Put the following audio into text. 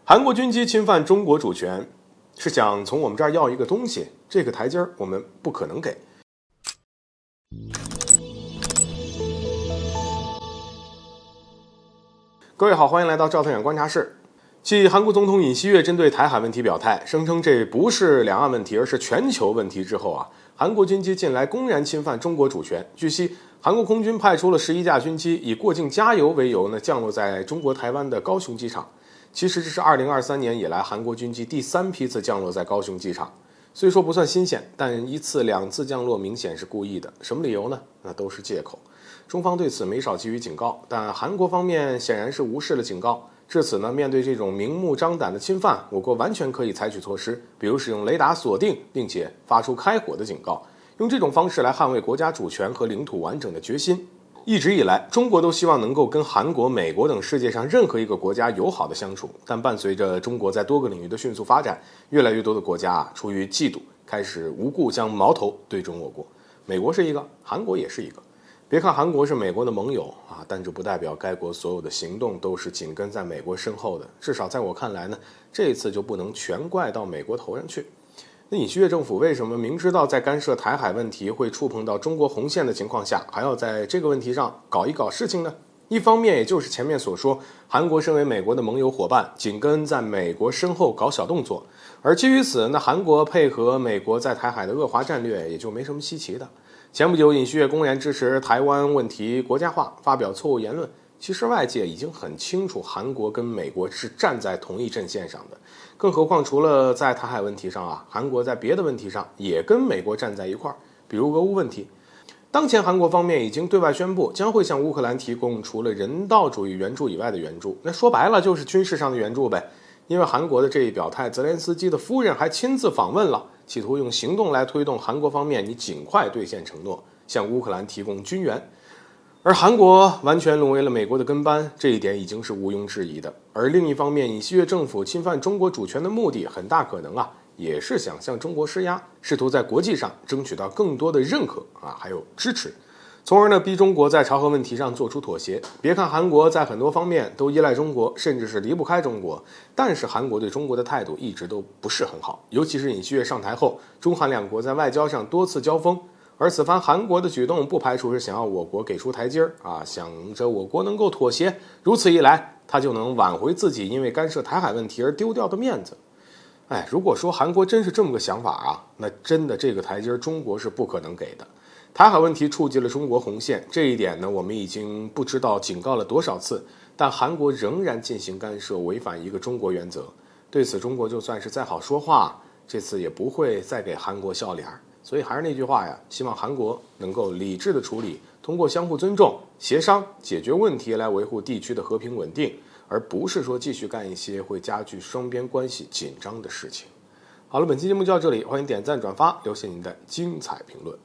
韩国军机侵犯中国主权，是想从我们这儿要一个东西，这个台阶儿我们不可能给。各位好，欢迎来到赵太远观察室。继韩国总统尹锡悦针对台海问题表态，声称这不是两岸问题，而是全球问题之后啊，韩国军机近来公然侵犯中国主权。据悉，韩国空军派出了11架军机，以过境加油为由呢，降落在中国台湾的高雄机场。其实这是2023年以来韩国军机第3批次降落在高雄机场，虽说不算新鲜，但一次两次降落明显是故意的。什么理由呢？那都是借口。中方对此没少给予警告，但韩国方面显然是无视了警告。至此呢，面对这种明目张胆的侵犯，我国完全可以采取措施，比如使用雷达锁定，并且发出开火的警告，用这种方式来捍卫国家主权和领土完整的决心。一直以来，中国都希望能够跟韩国、美国等世界上任何一个国家友好的相处，但伴随着中国在多个领域的迅速发展，越来越多的国家出于嫉妒，开始无故将矛头对准我国。美国是一个，韩国也是一个。别看韩国是美国的盟友啊，但这不代表该国所有的行动都是紧跟在美国身后的。至少在我看来呢，这一次就不能全怪到美国头上去。那尹锡悦政府为什么明知道在干涉台海问题会触碰到中国红线的情况下，还要在这个问题上搞一搞事情呢？一方面，也就是前面所说，韩国身为美国的盟友伙伴，紧跟在美国身后搞小动作，而基于此，那韩国配合美国在台海的恶化战略也就没什么稀奇的。前不久，尹锡悦公然支持台湾问题国家化，发表错误言论。其实外界已经很清楚，韩国跟美国是站在同一阵线上的。更何况，除了在台海问题上啊，韩国在别的问题上也跟美国站在一块儿，比如俄乌问题。当前韩国方面已经对外宣布，将会向乌克兰提供除了人道主义援助以外的援助。那说白了就是军事上的援助呗。因为韩国的这一表态，泽连斯基的夫人还亲自访问了，企图用行动来推动韩国方面你尽快兑现承诺，向乌克兰提供军援。而韩国完全沦为了美国的跟班，这一点已经是毋庸置疑的。而另一方面，尹锡悦政府侵犯中国主权的目的，很大可能也是想向中国施压，试图在国际上争取到更多的认可还有支持，从而呢逼中国在朝核问题上做出妥协。别看韩国在很多方面都依赖中国，甚至是离不开中国，但是韩国对中国的态度一直都不是很好。尤其是尹锡悦上台后，中韩两国在外交上多次交锋。而此番韩国的举动，不排除是想要我国给出台阶想着我国能够妥协，如此一来，他就能挽回自己因为干涉台海问题而丢掉的面子。如果说韩国真是这么个想法那真的这个台阶中国是不可能给的。台海问题触及了中国红线，这一点呢，我们已经不知道警告了多少次，但韩国仍然进行干涉，违反一个中国原则。对此，中国就算是再好说话，这次也不会再给韩国笑脸。所以还是那句话希望韩国能够理智的处理，通过相互尊重、协商解决问题来维护地区的和平稳定，而不是说继续干一些会加剧双边关系紧张的事情。好了，本期节目就到这里，欢迎点赞转发，留下您的精彩评论。